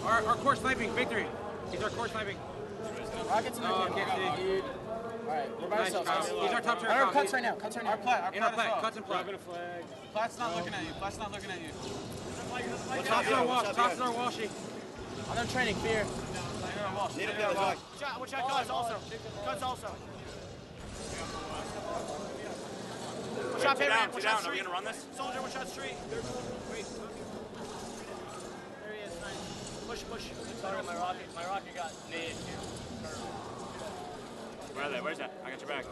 Our core sniping, victory. He's our core sniping. Rockets and dude. Alright, we're by ourselves. He's our top tier. Our cuts right now. Cuts right now. Our plat. Cuts and plat. Plat's not looking at you. Plat's not looking at you. Toss our wash. Toss our washy. I'm on training, fear. Need a wash. Watch out, cuts also. Cuts also. One shot pay ramp, one shot street. Are we gonna run this? Soldier, one shot street. Wait. There he is, nice. Push. Sorry, my rocket got made. Where are they? Where's that? I got your back.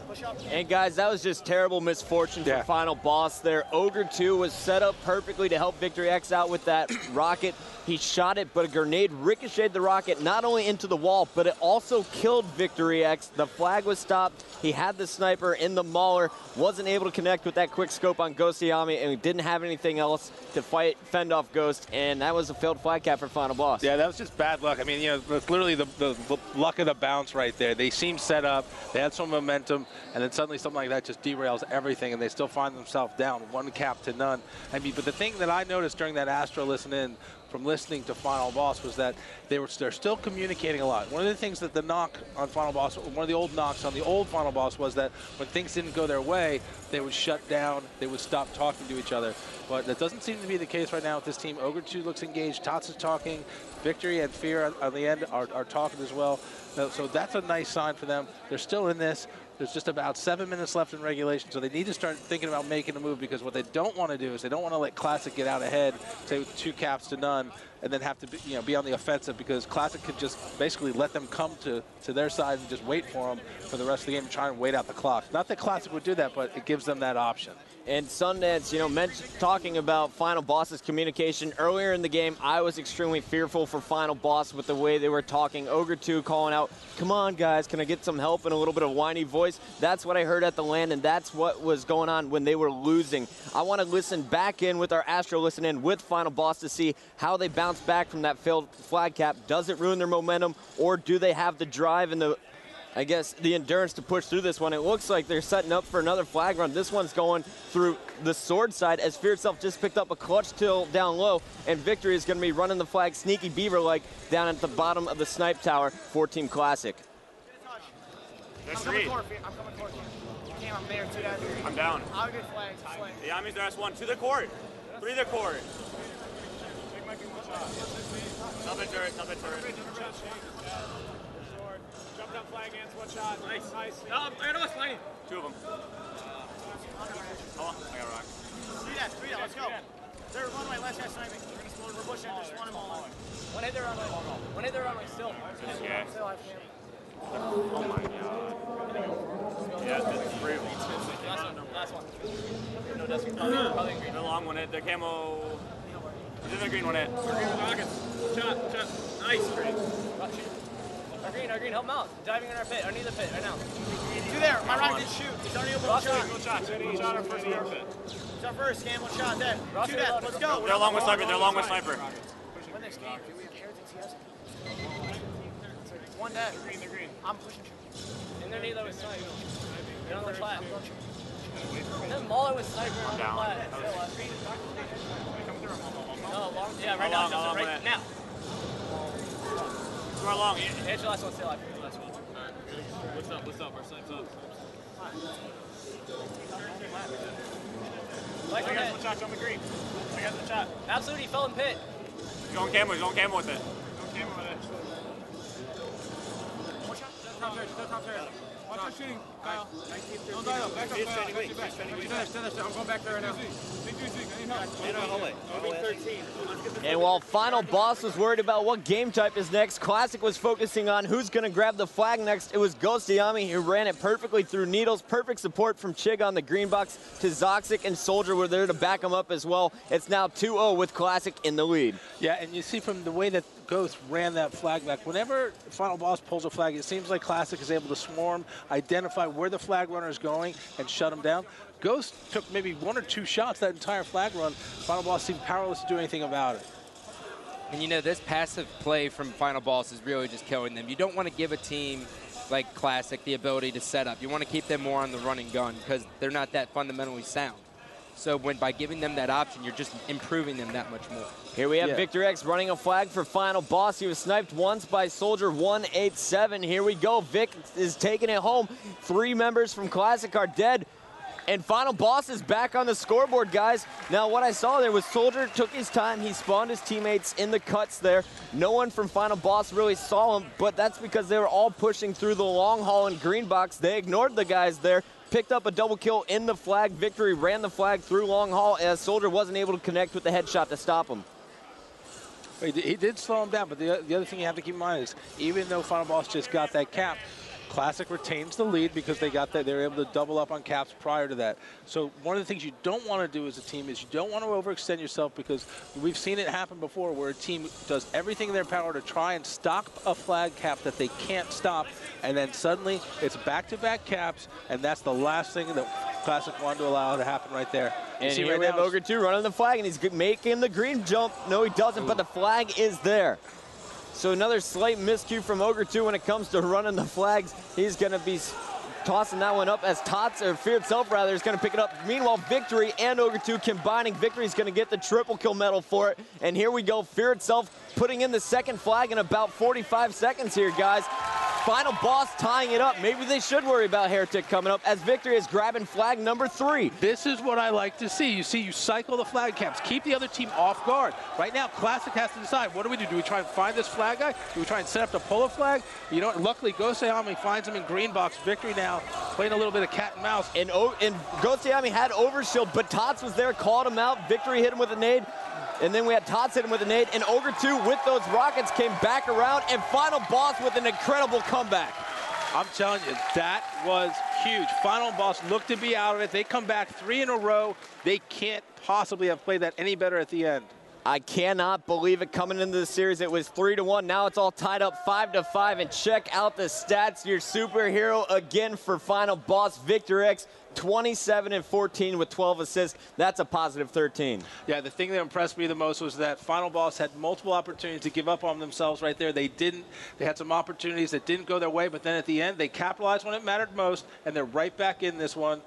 Push up. And guys, that was just terrible misfortune for Final Boss there. Ogre 2 was set up perfectly to help Victory X out with that rocket. He shot it, but a grenade ricocheted the rocket not only into the wall, but it also killed Victory X. The flag was stopped. He had the sniper in the mauler, wasn't able to connect with that quick scope on Ghost Yami, and we didn't have anything else to fend off Ghost, and that was a failed flag cap for Final Boss. Yeah, that was just bad luck. I mean, you know, it's literally the luck of the bounce right there. They seemed set up, they had some momentum, and then suddenly something like that just derails everything, and they still find themselves down 1 cap to none. I mean, but the thing that I noticed during that Astro listen-in from listening to Final Boss was that they're still communicating a lot. One of the things that the knock on Final Boss, one of the old knocks on the old Final Boss was that when things didn't go their way, they would shut down, they would stop talking to each other. But that doesn't seem to be the case right now with this team. Ogre 2 looks engaged, Tots is talking, Victory and Fear on the end are talking as well. So that's a nice sign for them. They're still in this. There's just about 7 minutes left in regulation, so they need to start thinking about making a move, because what they don't want to do is they don't want to let Classic get out ahead, say with 2 caps to none, and then have to be on the offensive, because Classic could just basically let them come to their side and just wait for them for the rest of the game and try and wait out the clock. Not that Classic would do that, but it gives them that option. And Sundance, you know, talking about Final Boss's communication earlier in the game, I was extremely fearful for Final Boss with the way they were talking. Ogre 2 calling out, "Come on, guys, can I get some help?" in a little bit of whiny voice. That's what I heard at the land, and that's what was going on when they were losing. I want to listen back in with our Astro listen-in with Final Boss to see how they bounce back from that failed flag cap. Does it ruin their momentum, or do they have the drive and the endurance to push through this one? It looks like they're setting up for another flag run. This one's going through the sword side, as Fear itself just picked up a clutch kill down low, and Victory is going to be running the flag sneaky beaver-like down at the bottom of the snipe tower for Team Classic. I'm coming toward You came, I'm there, 2 down here. I'm down. I'll get flags. The Yami's their S1 to the court. 3 the court. Nothing turret. Jump down flag against 1 shot. Nice. No, I know it's fine. 2 of them. Hold on, I got a rock. 3 that, let's go. They're runway, last guy sniping. We're pushing, just one him all. One hit their runway still. Yeah. Still have him. Oh my god. Yeah, this is brutal. Last one. No dusting, probably green. The long one hit, the camo. He's in the green one hit. Green rockets. Shot. Nice. Our green, help him out. Diving in our pit, underneath the pit, right now. 2 there, my right did shoot. He's already open 1 shot. 1 shot our first air pit. He's our first, scan 1 shot, dead. 2 dead, let's go. They're long with sniper. Win this game. One dead. They're green. I'm pushing you. And then Nilo was sniping. They're on the plat. And then Mauler was sniping on the plat. No, long. Yeah, right now. Right now. Too long. Hit your last one, stay alive. What's up? Our snipe's up. Like I got 1 shot on the green. I got the shot. Absolutely, he fell in pit. He's going camo with it. Don't camera with it. Top turret. Watch your shooting, Kyle. Don't die up. Back up, Kyle. I'm going back there right now. And while Final Boss was worried about what game type is next, Classic was focusing on who's going to grab the flag next. It was Ghost Yami who ran it perfectly through Needles. Perfect support from Chig on the green box. To Zoxic and Soldier were there to back him up as well. It's now 2-0 with Classic in the lead. Yeah, and you see from the way that Ghost ran that flag back, whenever Final Boss pulls a flag, it seems like Classic is able to swarm, identify where the flag runner is going, and shut him down. Ghost took maybe 1 or 2 shots that entire flag run. Final Boss seemed powerless to do anything about it. And you know, this passive play from Final Boss is really just killing them. You don't want to give a team like Classic the ability to set up. You want to keep them more on the run and gun because they're not that fundamentally sound. So by giving them that option, you're just improving them that much more. Here we have Victor X running a flag for Final Boss. He was sniped once by Soldier 187. Here we go. Vic is taking it home. 3 members from Classic are dead. And Final Boss is back on the scoreboard, guys. Now, what I saw there was Soldier took his time. He spawned his teammates in the cuts there. No one from Final Boss really saw him, but that's because they were all pushing through the long haul in green box. They ignored the guys there, picked up a double kill in the flag victory, ran the flag through long haul as Soldier wasn't able to connect with the headshot to stop him. He did slow him down, but the other thing you have to keep in mind is even though Final Boss just got that cap, Classic retains the lead because they were able to double up on caps prior to that. So one of the things you don't want to do as a team is you don't want to overextend yourself, because we've seen it happen before where a team does everything in their power to try and stop a flag cap that they can't stop, and then suddenly it's back-to-back caps, and that's the last thing that Classic wanted to allow to happen right there. And here we have Ogre 2 running the flag, and he's making the green jump. No, he doesn't, but the flag is there. So another slight miscue from Ogre 2 when it comes to running the flags. He's going to be tossing that one up as Fear Itself rather is going to pick it up. Meanwhile, Victory and Ogre 2 combining. Victory is going to get the triple kill medal for it. And here we go, Fear Itself putting in the second flag in about 45 seconds here, guys. Final Boss tying it up. Maybe they should worry about Heretic coming up as Victory is grabbing flag number 3. This is what I like to see. You cycle the flag caps. Keep the other team off guard. Right now, Classic has to decide, what do we do? Do we try and find this flag guy? Do we try and set up the pull flag? You know what? Luckily, Goseyami finds him in green box. Victory now playing a little bit of cat and mouse. And Goseyami had overshield, but Tots was there, called him out. Victory hit him with a nade. And then we had Tots hit him with a nade, and Ogre 2 with those rockets came back around, and Final Boss with an incredible comeback. I'm telling you, that was huge. Final Boss looked to be out of it. They come back 3 in a row. They can't possibly have played that any better at the end. I cannot believe it. Coming into the series, it was 3-1. Now it's all tied up 5-5. And check out the stats. Your superhero again for Final Boss, Victor X. 27 and 14 with 12 assists. That's a positive 13. Yeah, the thing that impressed me the most was that Final Boss had multiple opportunities to give up on themselves right there. They didn't. They had some opportunities that didn't go their way, but then at the end, they capitalized when it mattered most, and they're right back in this one,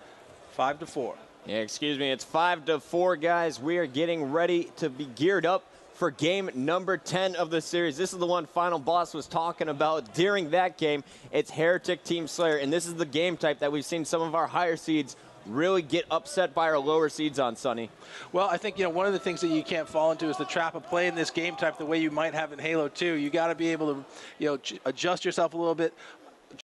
5-4. Yeah, excuse me. It's 5-4, guys. We are getting ready to be geared up for game number 10 of the series. This is the one Final Boss was talking about during that game. It's Heretic Team Slayer, and this is the game type that we've seen some of our higher seeds really get upset by our lower seeds on, Sonny. Well, I think, one of the things that you can't fall into is the trap of playing this game type the way you might have in Halo 2. You got to be able to, adjust yourself a little bit,